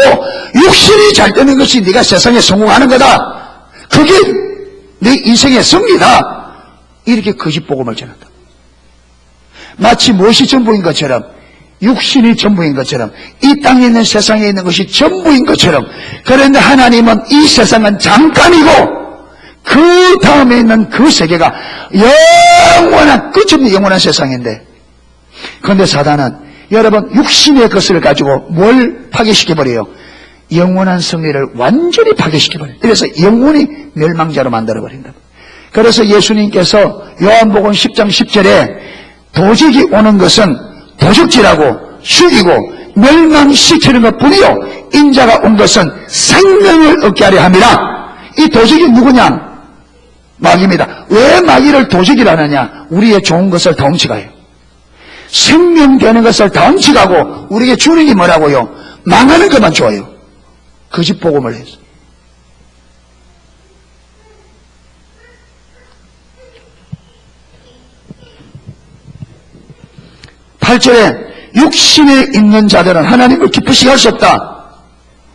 S1: 육신이 잘 되는 것이 네가 세상에 성공하는 거다. 그게 네 인생의 승리다. 이렇게 거짓 복음을 전한다. 마치 무엇이 전부인 것처럼, 육신이 전부인 것처럼, 이 땅에 있는 세상에 있는 것이 전부인 것처럼. 그런데 하나님은 이 세상은 잠깐이고 그 다음에 있는 그 세계가 영원한, 끝이 없는 영원한 세상인데, 그런데 사단은 여러분 육신의 것을 가지고 뭘 파괴시켜버려요? 영원한 승리를 완전히 파괴시켜버려요. 그래서 영원히 멸망자로 만들어버린다. 그래서 예수님께서 요한복음 10장 10절에 도적이 오는 것은 도적질하고 죽이고 멸망시키는 것뿐이요 인자가 온 것은 생명을 얻게 하려 함이라. 이 도적이 누구냐? 마귀입니다. 왜 마귀를 도적이라 하느냐? 우리의 좋은 것을 다 훔쳐가요. 생명되는 것을 다 훔쳐가고 우리에게 주는 게 뭐라고요? 망하는 것만 좋아요. 거짓 복음을 해서. 팔 절에 육신에 있는 자들은 하나님을 기쁘시게 할 수 없다.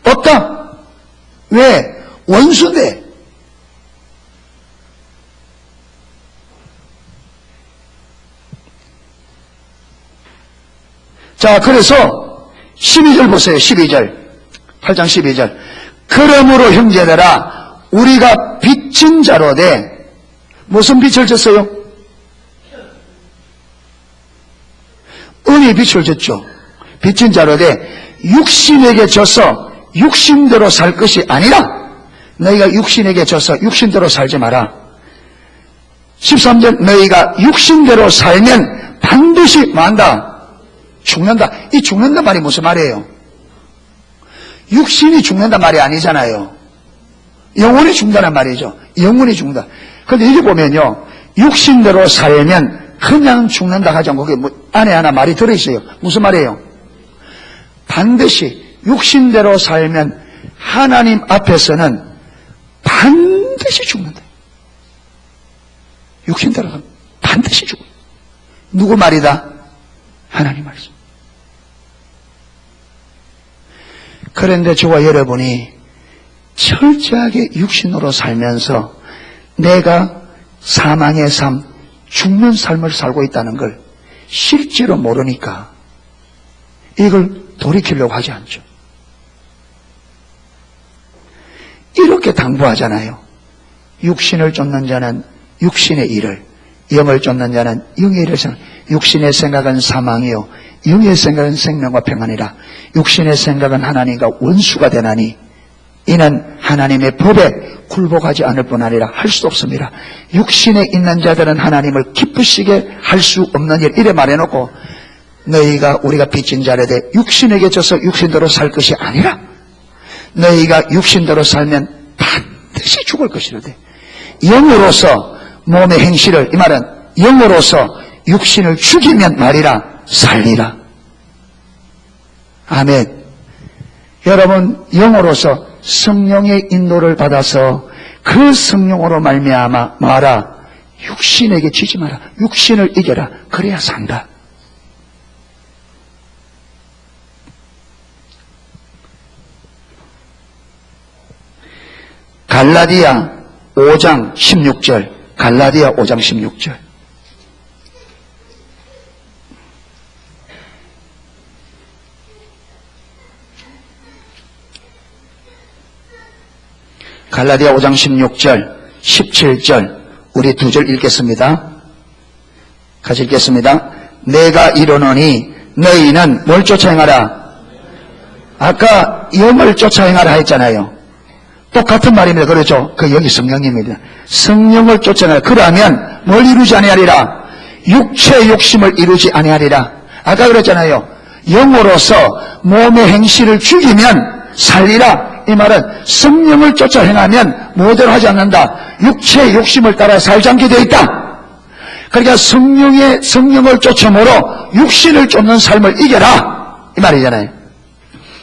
S1: 없다. 왜? 원수인데. 자, 그래서 12절 보세요. 12절. 8장 12절. 그러므로 형제들아 우리가 빚진 자로 돼. 무슨 빚을 졌어요? 은혜 빚을 졌죠. 빚진 자로 돼 육신에게 져서 육신대로 살 것이 아니라 너희가 육신에게 져서 육신대로 살지 마라. 13절 너희가 육신대로 살면 반드시 만다. 죽는다. 이 죽는다 말이 무슨 말이에요? 육신이 죽는다 말이 아니잖아요. 영혼이 죽는다는 말이죠. 영혼이 죽는다. 그런데 여기 보면요, 육신대로 살면 그냥 죽는다 하지 않고 그게 뭐 안에 하나 말이 들어있어요. 무슨 말이에요? 반드시 육신대로 살면 하나님 앞에서는 반드시 죽는다. 육신대로 살면 반드시 죽는다. 누구 말이다? 하나님 말씀. 그런데 저와 여러분이 철저하게 육신으로 살면서 내가 사망의 삶, 죽는 삶을 살고 있다는 걸 실제로 모르니까 이걸 돌이키려고 하지 않죠. 이렇게 당부하잖아요. 육신을 쫓는 자는 육신의 일을, 영을 쫓는 자는 영의 일을 생각. 육신의 생각은 사망이요 영의 생각은 생명과 평안이라. 육신의 생각은 하나님과 원수가 되나니 이는 하나님의 법에 굴복하지 않을 뿐 아니라 할 수도 없습니다. 육신에 있는 자들은 하나님을 기쁘시게 할 수 없는 일, 이래 말해놓고 너희가 우리가 빚진 자라되 육신에게 져서 육신대로 살 것이 아니라 너희가 육신대로 살면 반드시 죽을 것이로되 영으로서 몸의 행실을, 이 말은 영으로서 육신을 죽이면 말이라 살리라. 아멘. 여러분 영으로서 성령의 인도를 받아서 그 성령으로 말미암아 마라. 육신에게 지지 마라. 육신을 이겨라. 그래야 산다. 갈라디아 5장 16절. 갈라디아 5장 16절. 갈라디아 5장 16절, 17절 우리 두 절 읽겠습니다. 같이 읽겠습니다. 내가 이르노니 너희는 뭘 쫓아 행하라? 아까 영을 쫓아 행하라 했잖아요. 똑같은 말입니다. 그렇죠? 그 여기 성령입니다. 성령을 쫓아 행하라. 그러면 뭘 이루지 아니하리라? 육체의 욕심을 이루지 아니하리라. 아까 그랬잖아요. 영으로서 몸의 행실을 죽이면 살리라. 이 말은 성령을 쫓아 행하면 뭐대로 하지 않는다. 육체의 욕심을 따라 살지 않게 되어 있다. 그러니까 성령을 쫓음으로 육신을 쫓는 삶을 이겨라. 이 말이잖아요.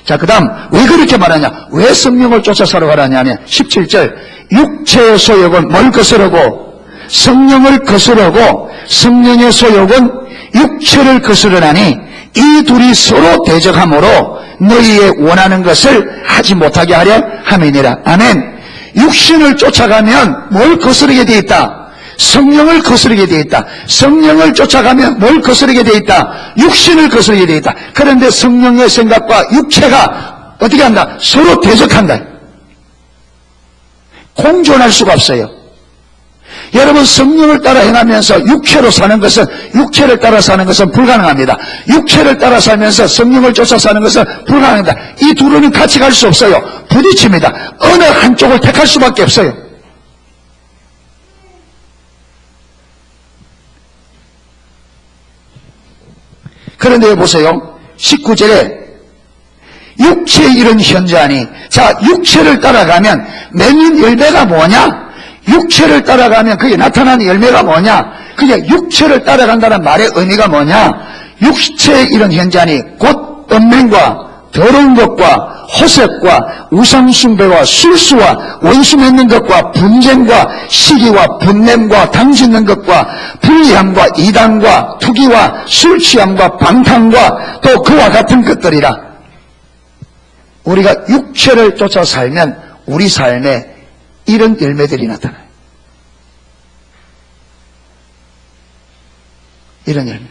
S1: 자, 그 다음 왜 그렇게 말하냐? 왜 성령을 쫓아 살아가라냐? 17절 육체의 소욕은 뭘 거스르고 성령을 거스르고 성령의 소욕은 육체를 거스르나니 이 둘이 서로 대적함으로 너희의 원하는 것을 하지 못하게 하려 함이니라. 아멘. 육신을 쫓아가면 뭘 거스르게 되어 있다? 성령을 거스르게 되어 있다. 성령을 쫓아가면 뭘 거스르게 되어 있다? 육신을 거스르게 되어 있다. 그런데 성령의 생각과 육체가 어떻게 한다? 서로 대적한다. 공존할 수가 없어요. 여러분, 성령을 따라 행하면서 육체로 사는 것은, 육체를 따라 사는 것은 불가능합니다. 육체를 따라 살면서 성령을 쫓아 사는 것은 불가능합니다. 이 둘은 같이 갈 수 없어요. 부딪힙니다. 어느 한쪽을 택할 수밖에 없어요. 그런데 보세요. 19절에 육체의 이런 현저하니, 자, 육체를 따라가면 맺는 열매가 뭐냐? 육체를 따라가면 그게 나타나는 열매가 뭐냐? 그게 육체를 따라간다는 말의 의미가 뭐냐? 육체의 이런 현저하니 곧 음행과 더러운 것과 허색과 우상숭배와 술수와 원수 맺는 것과 분쟁과 시기와 분냄과 당짓는 것과 불리함과 이단과 투기와 술취함과 방탕과 또 그와 같은 것들이라. 우리가 육체를 쫓아 살면 우리 삶에 이런 열매들이 나타나요. 이런 열매.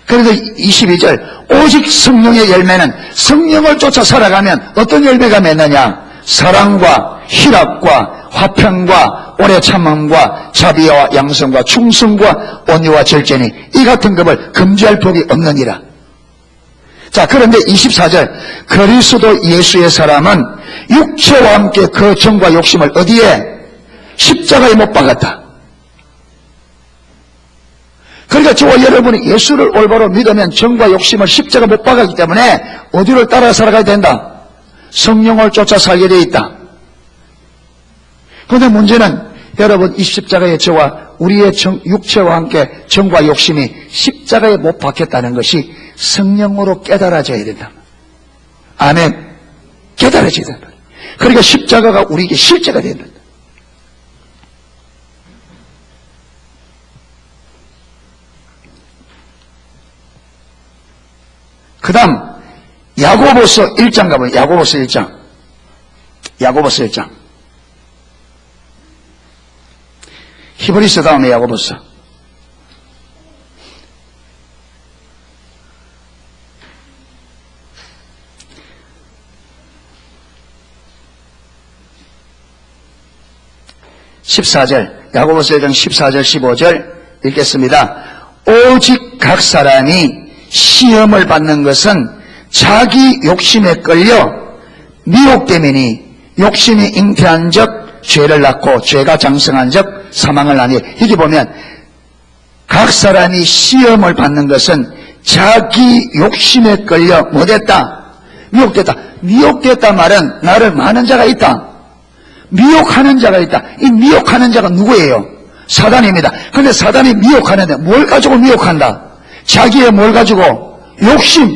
S1: 그래서 22절 오직 성령의 열매는 성령을 쫓아 살아가면 어떤 열매가 맺느냐? 사랑과 희락과 화평과 오래 참음과 자비와 양성과 충성과 온유와 절제니 이 같은 것을 금지할 법이 없느니라. 자, 그런데 24절 그리스도 예수의 사람은 육체와 함께 그 정과 욕심을 어디에? 십자가에 못 박았다. 그러니까 저와 여러분이 예수를 올바로 믿으면 정과 욕심을 십자가 못 박았기 때문에 어디를 따라 살아가야 된다? 성령을 쫓아 살게 되어 있다. 그런데 문제는 여러분, 이 십자가의 저와 우리의 육체와 함께 정과 욕심이 십자가에 못 박혔다는 것이 성령으로 깨달아져야 된다. 아멘. 깨달아져야 된다. 그러니까 십자가가 우리에게 실제가 된다. 그 다음 야고보서 1장 가보면 야고보서 1장 '히브리서 다음에 야고보서 14절 야고보서 1장 14절 15절 읽겠습니다. 오직 각 사람이 시험을 받는 것은 자기 욕심에 끌려 미혹됨이니 욕심이 잉태한 적 죄를 낳고 죄가 장성한 적 사망을 낳으니. 여기 보면 각 사람이 시험을 받는 것은 자기 욕심에 끌려 뭐됐다? 미혹됐다. 미혹됐다 말은 나를 많은 자가 있다. 미혹하는 자가 있다. 이 미혹하는 자가 누구예요? 사단입니다. 그런데 사단이 미혹하는데 뭘 가지고 미혹한다? 자기의 뭘 가지고? 욕심.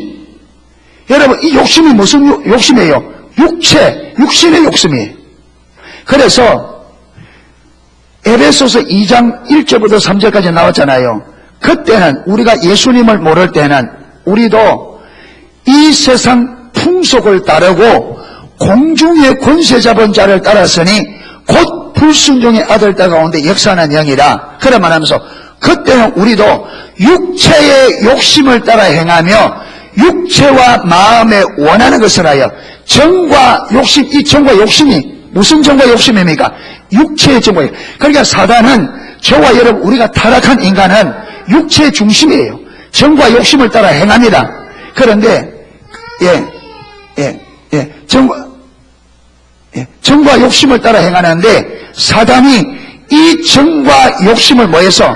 S1: 여러분, 이 욕심이 무슨 욕심이에요? 육신의 욕심이에요. 그래서 에베소서 2장 1절부터 3절까지 나왔잖아요. 그때는 우리가 예수님을 모를 때는 우리도 이 세상 풍속을 따르고 공중의 권세 잡은 자를 따랐으니 곧 불순종의 아들 딸 가운데 역사하는 영이라. 그래 말하면서 그때는 우리도 육체의 욕심을 따라 행하며 육체와 마음에 원하는 것을 하여 정과 욕심, 이 정과 욕심이 무슨 정과 욕심입니까? 육체의 정과. 그러니까 사단은 저와 여러분, 우리가 타락한 인간은 육체의 중심이에요. 정과 욕심을 따라 행합니다. 그런데 정과 욕심을 따라 행하는데 사단이 이 정과 욕심을 뭐해서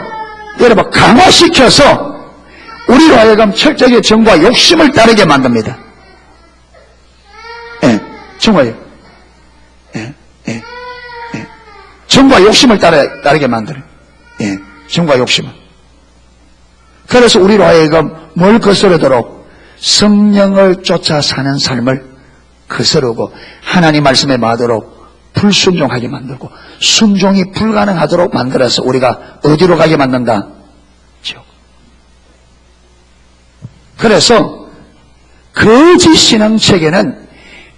S1: 여러분 강화시켜서 우리로 하여금 철저하게 정과 욕심을 따르게 만듭니다. 정과요. 정과 욕심을 따르게 만들어요. 정과 욕심을. 그래서 우리로 하여금 뭘 거스르도록 성령을 쫓아 사는 삶을 거스르고 하나님 말씀에 맞도록 불순종하게 만들고 순종이 불가능하도록 만들어서 우리가 어디로 가게 만든다? 지옥. 그래서 거짓 신앙 체계는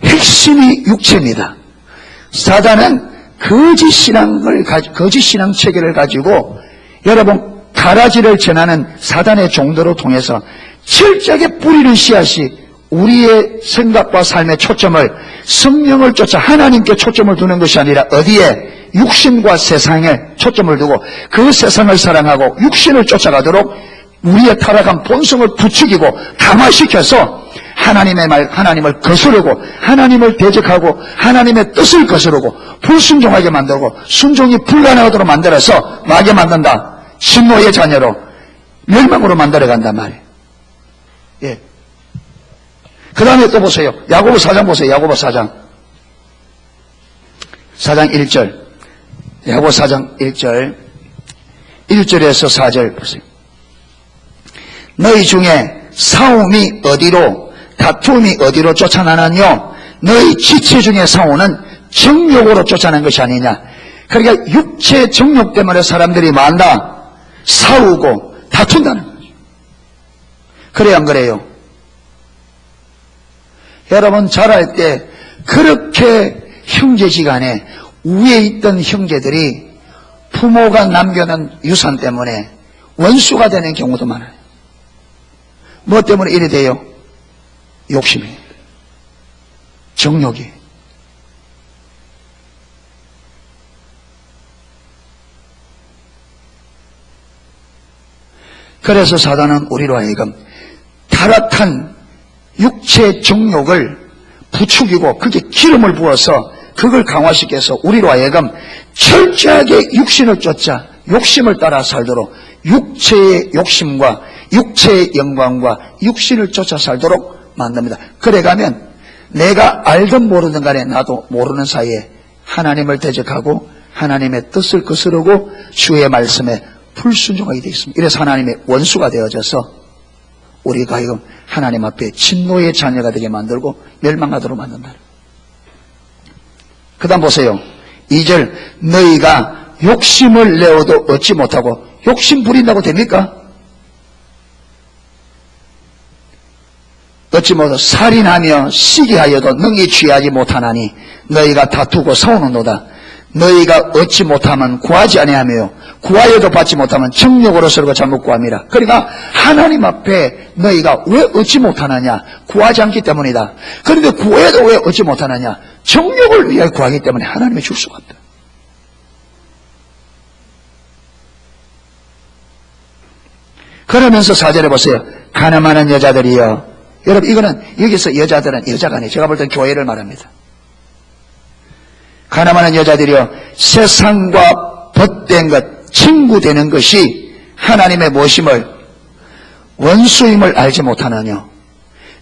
S1: 핵심이 육체입니다. 사단은 거짓 신앙 체계를 가지고 여러분 가라지를 전하는 사단의 종도로 통해서 철저하게 뿌리는 씨앗이 우리의 생각과 삶의 초점을 성령을 쫓아 하나님께 초점을 두는 것이 아니라 어디에? 육신과 세상에 초점을 두고 그 세상을 사랑하고 육신을 쫓아가도록 우리의 타락한 본성을 부추기고 감화시켜서 하나님의 말, 하나님을 거스르고 하나님을 대적하고 하나님의 뜻을 거스르고 불순종하게 만들고 순종이 불가능하도록 만들어서 마게 만든다. 진노의 자녀로 멸망으로 만들어간단 말이에요. 예. 그 다음에 또 보세요. 야고보 4장 보세요. 야고보 4장 1절. 야고보 4장 1절 1절에서 4절 보세요. 너희 중에 싸움이 어디로 다툼이 어디로 쫓아나느뇨? 너희 지체 중에 싸우는 정욕으로 쫓아낸 것이 아니냐. 그러니까 육체 정욕 때문에 사람들이 많다. 싸우고 다툰다는 거죠. 그래요 안 그래요? 여러분 자랄 때 그렇게 형제지간에 위에 있던 형제들이 부모가 남겨놓은 유산 때문에 원수가 되는 경우도 많아요. 뭐 때문에 이래 돼요? 욕심이, 정욕이. 그래서 사단은 우리로 하여금 타락한 육체 정욕을 부추기고 그게 기름을 부어서 그걸 강화시켜서 우리로 하여금 철저하게 육신을 쫓아 욕심을 따라 살도록 육체의 욕심과 육체의 영광과 육신을 쫓아 살도록 만듭니다. 그래가면 내가 알든 모르든 간에 나도 모르는 사이에 하나님을 대적하고 하나님의 뜻을 거스르고 주의 말씀에 불순종하게 되어 있습니다. 이래서 하나님의 원수가 되어져서 우리가 하여금 하나님 앞에 진노의 자녀가 되게 만들고 멸망하도록 만든다. 그 다음 보세요. 2절 너희가 욕심을 내어도 얻지 못하고 욕심 부린다고 됩니까? 얻지 못하고 살인하며 시기하여도 능히 취하지 못하나니 너희가 다투고 싸우는도다. 너희가 얻지 못하면 구하지 아니하며 구하여도 받지 못하면 정욕으로 서로 잘못 구함이라. 그러니까 하나님 앞에 너희가 왜 얻지 못하느냐? 구하지 않기 때문이다. 그런데 구해도 왜 얻지 못하느냐? 정욕을 위해 구하기 때문에 하나님이 줄 수가 없다. 그러면서 4절에 보세요. 가늠하는 여자들이여. 여러분 이거는 여기서 여자들은 여자가 아니에요. 제가 볼 땐 교회를 말합니다. 가늠하는 여자들이여 세상과 벗된 것 친구 되는 것이 하나님의 모심을 원수임을 알지 못하느뇨.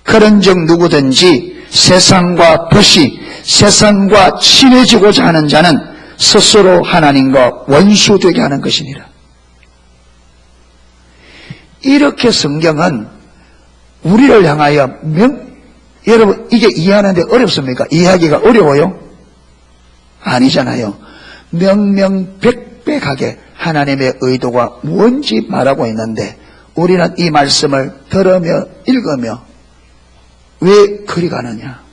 S1: 그런즉 누구든지 세상과 벗이 세상과 친해지고자 하는 자는 스스로 하나님과 원수되게 하는 것이니라. 이렇게 성경은 우리를 향하여 여러분 이게 이해하는데 어렵습니까? 이해하기가 어려워요? 아니잖아요. 명명백백하게 하나님의 의도가 뭔지 말하고 있는데 우리는 이 말씀을 들으며 읽으며 왜 그리 가느냐?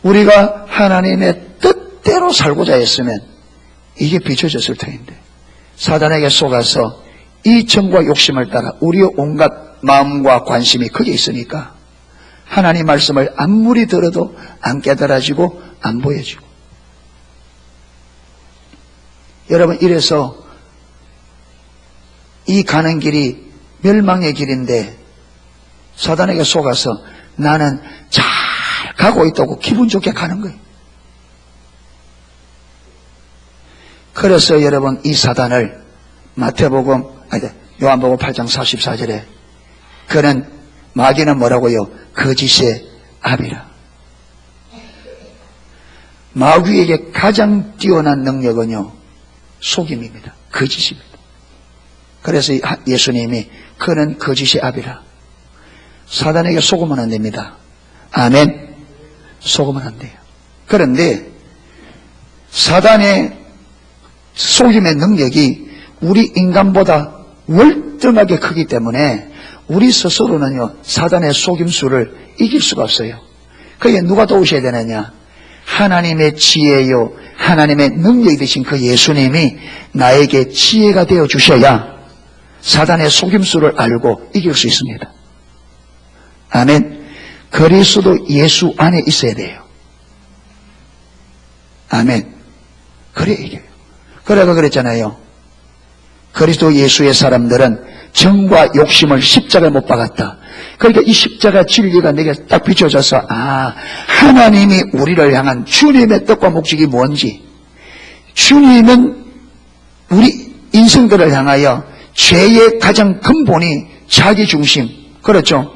S1: 우리가 하나님의 뜻대로 살고자 했으면 이게 비춰졌을 터인데 사단에게 속아서 이 정과 욕심을 따라 우리의 온갖 마음과 관심이 거기에 있으니까 하나님 말씀을 아무리 들어도 안 깨달아지고 안 보여지고. 여러분 이래서 이 가는 길이 멸망의 길인데 사단에게 속아서 나는 잘 가고 있다고 기분 좋게 가는 거예요. 그래서 여러분 이 사단을 요한복음 8장 44절에 그는 마귀는 뭐라고요? 거짓의 아비라. 마귀에게 가장 뛰어난 능력은요 속임입니다. 거짓입니다. 그래서 예수님이 그는 거짓의 아비라. 사단에게 속으면 안 됩니다. 아멘. 속으면 안 돼요. 그런데 사단의 속임의 능력이 우리 인간보다 월등하게 크기 때문에 우리 스스로는요, 사단의 속임수를 이길 수가 없어요. 그게 누가 도우셔야 되느냐? 하나님의 지혜요, 하나님의 능력이 되신 그 예수님이 나에게 지혜가 되어 주셔야 사단의 속임수를 알고 이길 수 있습니다. 아멘. 그리스도 예수 안에 있어야 돼요. 아멘. 그래 이겨요. 그래가 그랬잖아요. 그리스도 예수의 사람들은 정과 욕심을 십자가에 못 박았다. 그러니까 이 십자가 진리가 내게 딱 비춰져서 하나님이 우리를 향한 주님의 뜻과 목적이 뭔지, 주님은 우리 인생들을 향하여 죄의 가장 근본이 자기중심, 그렇죠?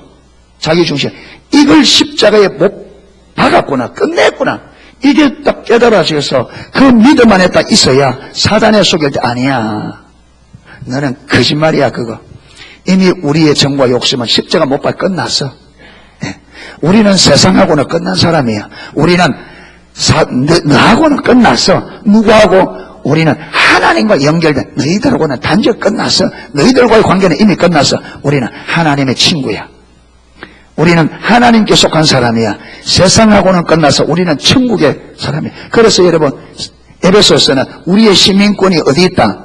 S1: 자기중심. 이걸 십자가에 못 박았구나, 끝냈구나. 이게 딱 깨달아져서 그 믿음 안에 딱 있어야 사단의 속일 때 아니야. 너는 거짓말이야 그거. 이미 우리의 정과 욕심은 십자가 못 박 끝났어. 네. 우리는 세상하고는 끝난 사람이야. 우리는 너하고는 끝났어. 누구하고? 우리는 하나님과 연결된, 너희들하고는 단절 끝났어. 너희들과의 관계는 이미 끝났어. 우리는 하나님의 친구야. 우리는 하나님께 속한 사람이야. 세상하고는 끝나서 우리는 천국의 사람이야. 그래서 여러분, 에베소서는 우리의 시민권이 어디 있다?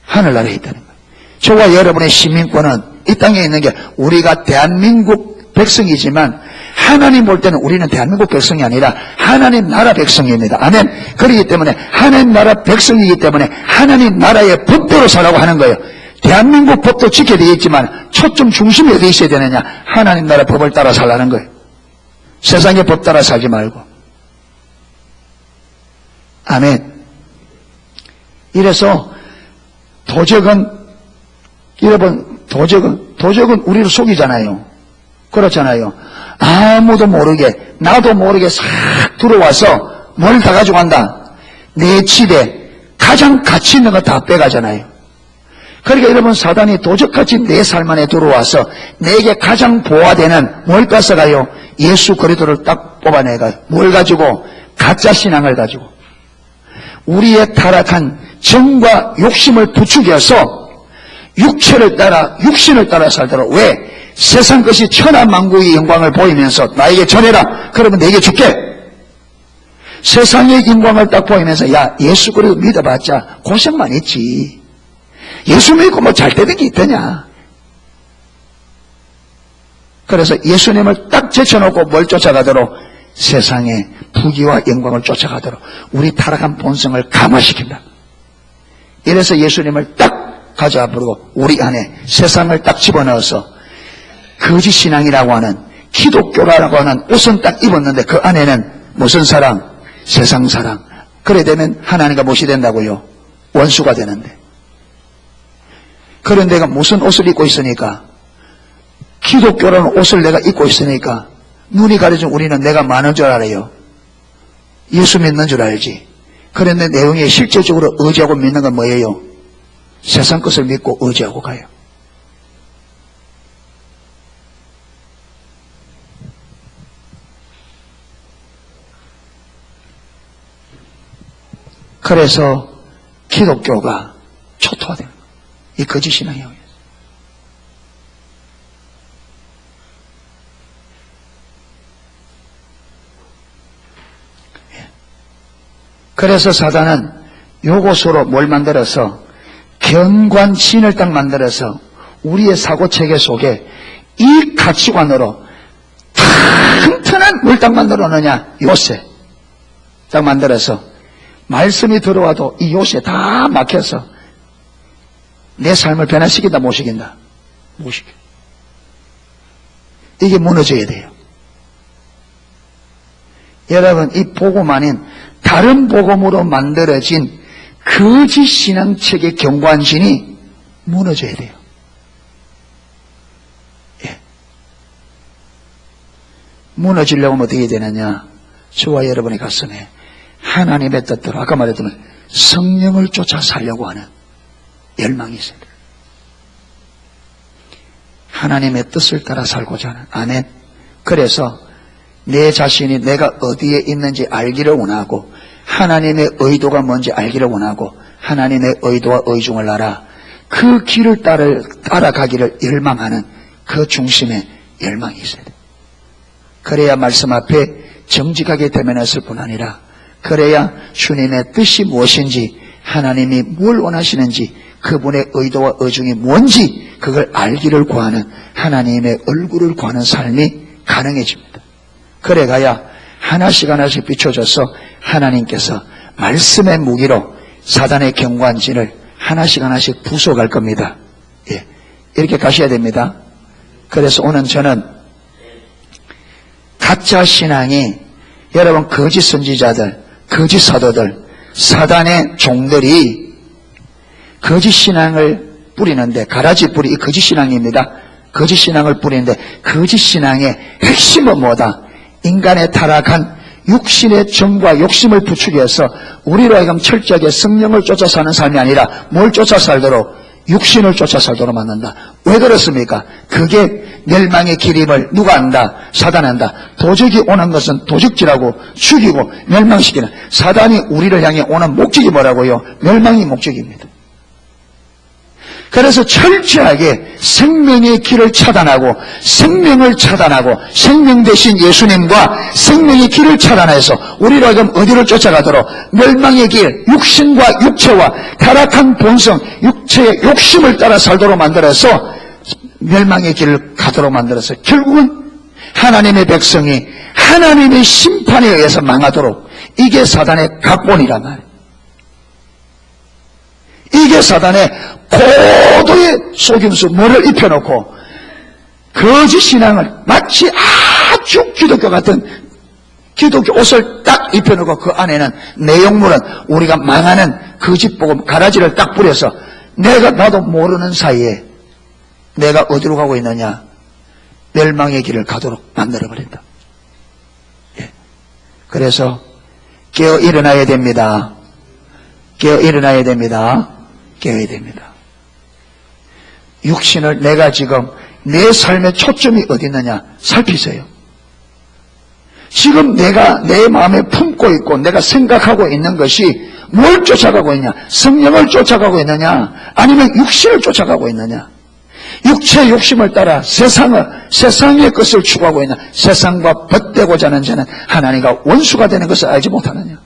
S1: 하늘나라에 있다는 거예요. 저와 여러분의 시민권은 이 땅에 있는 게 우리가 대한민국 백성이지만 하나님 볼 때는 우리는 대한민국 백성이 아니라 하나님 나라 백성입니다. 아멘. 그렇기 때문에 하나님 나라 백성이기 때문에 하나님 나라의 법대로 살라고 하는 거예요. 대한민국 법도 지켜야 되겠지만 초점 중심이 어디 있어야 되느냐? 하나님 나라 법을 따라 살라는 거예요. 세상의 법 따라 살지 말고. 아멘. 이래서 도적은, 여러분, 도적은 우리를 속이잖아요. 그렇잖아요. 아무도 모르게, 나도 모르게 싹 들어와서 뭘 다 가져간다? 내 집에 가장 가치 있는 거 다 빼가잖아요. 그러니까 여러분, 사단이 도적같이 내 삶 안에 들어와서 내게 가장 보호되는 뭘 뺏어가요? 예수 그리스도를 딱 뽑아내가요. 뭘 가지고? 가짜 신앙을 가지고. 우리의 타락한 정과 욕심을 부추겨서 육신을 따라 살도록. 왜? 세상 것이 천하만국의 영광을 보이면서 나에게 전해라. 그러면 내게 줄게. 세상의 영광을 딱 보이면서 야, 예수 그리스도 믿어봤자 고생만 했지. 예수 믿고 뭐 잘 되는 게 있더냐. 그래서 예수님을 딱 제쳐놓고 뭘 쫓아가도록? 세상의 부귀와 영광을 쫓아가도록 우리 타락한 본성을 감화시킨다. 이래서 예수님을 딱 가져와 부르고 우리 안에 세상을 딱 집어넣어서 거짓 신앙이라고 하는, 기독교라고 하는 옷은 딱 입었는데 그 안에는 무슨 사랑? 세상 사랑. 그래 되면 하나님과 무엇이 된다고요? 원수가 되는데. 그런 내가 무슨 옷을 입고 있으니까, 기독교라는 옷을 내가 입고 있으니까 눈이 가려진 우리는 내가 많은 줄 알아요. 예수 믿는 줄 알지. 그런데 내용이 실제적으로 의지하고 믿는 건 뭐예요? 세상 것을 믿고 의지하고 가요. 그래서 기독교가 초토화되는 거예요. 이 거짓 신앙이에요. 그래서 사단은 요것으로 뭘 만들어서 견관신을 딱 만들어서 우리의 사고체계 속에 이 가치관으로 튼튼한 뭘 딱 만들어 놓느냐? 요새 딱 만들어서 말씀이 들어와도 이 요새 다 막혀서 내 삶을 변화시킨다 못 시킨다? 못 시켜. 이게 무너져야 돼요. 여러분, 이 복음 아닌 다른 복음으로 만들어진 거짓 신앙책의 경관신이 무너져야 돼요. 예. 무너지려고 하면 어떻게 되느냐? 저와 여러분의 가슴에 하나님의 뜻대로, 아까 말했던 성령을 쫓아 살려고 하는 열망이 있어요. 하나님의 뜻을 따라 살고자 하는. 아멘. 그래서 내 자신이 내가 어디에 있는지 알기를 원하고 하나님의 의도가 뭔지 알기를 원하고 하나님의 의도와 의중을 알아 그 길을 따라가기를 열망하는 그 중심에 열망이 있어야 돼. 그래야 말씀 앞에 정직하게 대면했을 뿐 아니라 그래야 주님의 뜻이 무엇인지 하나님이 뭘 원하시는지 그분의 의도와 의중이 뭔지 그걸 알기를 구하는 하나님의 얼굴을 구하는 삶이 가능해집니다. 그래가야 하나씩 하나씩 비춰져서 하나님께서 말씀의 무기로 사단의 경관진을 하나씩 하나씩 부숴갈 겁니다. 예, 이렇게 가셔야 됩니다. 그래서 오늘 저는 가짜 신앙이 여러분 거짓 선지자들, 거짓 사도들, 사단의 종들이 거짓 신앙을 뿌리는데 가라지 뿌리 이 거짓 신앙입니다. 거짓 신앙을 뿌리는데 거짓 신앙의 핵심은 뭐다? 인간의 타락한 육신의 정과 욕심을 부추겨서 우리로 하여금 철저하게 성령을 쫓아 사는 삶이 아니라 뭘 쫓아 살도록? 육신을 쫓아 살도록 만든다. 왜 그렇습니까? 그게 멸망의 길임을 누가 안다? 사단 안다. 도적이 오는 것은 도적질하고 죽이고 멸망시키는 사단이 우리를 향해 오는 목적이 뭐라고요? 멸망이 목적입니다. 그래서 철저하게 생명의 길을 차단하고 생명을 차단하고 생명 대신 예수님과 생명의 길을 차단해서 우리로 하여금 어디를 쫓아가도록 멸망의 길, 육신과 육체와 타락한 본성, 육체의 욕심을 따라 살도록 만들어서 멸망의 길을 가도록 만들어서 결국은 하나님의 백성이 하나님의 심판에 의해서 망하도록 이게 사단의 각본이란 말이에요. 이게 사단의 고도의 속임수 뭐를 입혀놓고 거짓 신앙을 마치 아주 기독교 같은 기독교 옷을 딱 입혀놓고 그 안에는 내용물은 우리가 망하는 거짓 복음 가라지를 딱 뿌려서 나도 모르는 사이에 내가 어디로 가고 있느냐 멸망의 길을 가도록 만들어버린다. 예. 그래서 깨어 일어나야 됩니다. 깨어 일어나야 됩니다. 깨어야 됩니다. 육신을 내가 지금 내 삶의 초점이 어디 있느냐 살피세요. 지금 내가 내 마음에 품고 있고 내가 생각하고 있는 것이 뭘 쫓아가고 있냐? 성령을 쫓아가고 있느냐? 아니면 육신을 쫓아가고 있느냐? 육체의 욕심을 따라 세상의 것을 추구하고 있는 세상과 벗대고자 하는 자는 하나님과 원수가 되는 것을 알지 못하느냐?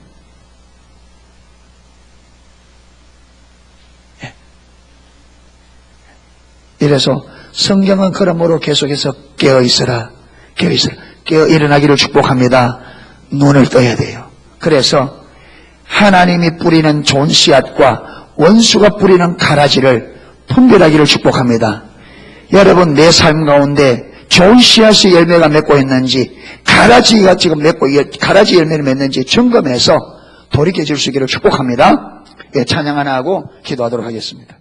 S1: 이래서 성경은 그러므로 계속해서 깨어있으라 깨어 일어나기를 축복합니다. 눈을 떠야 돼요. 그래서 하나님이 뿌리는 좋은 씨앗과 원수가 뿌리는 가라지를 분별하기를 축복합니다. 여러분 내 삶 가운데 좋은 씨앗이 열매가 맺고 있는지 가라지가 지금 가라지 열매를 맺는지 점검해서 돌이켜질 수 있기를 축복합니다. 예, 찬양 하나 하고 기도하도록 하겠습니다.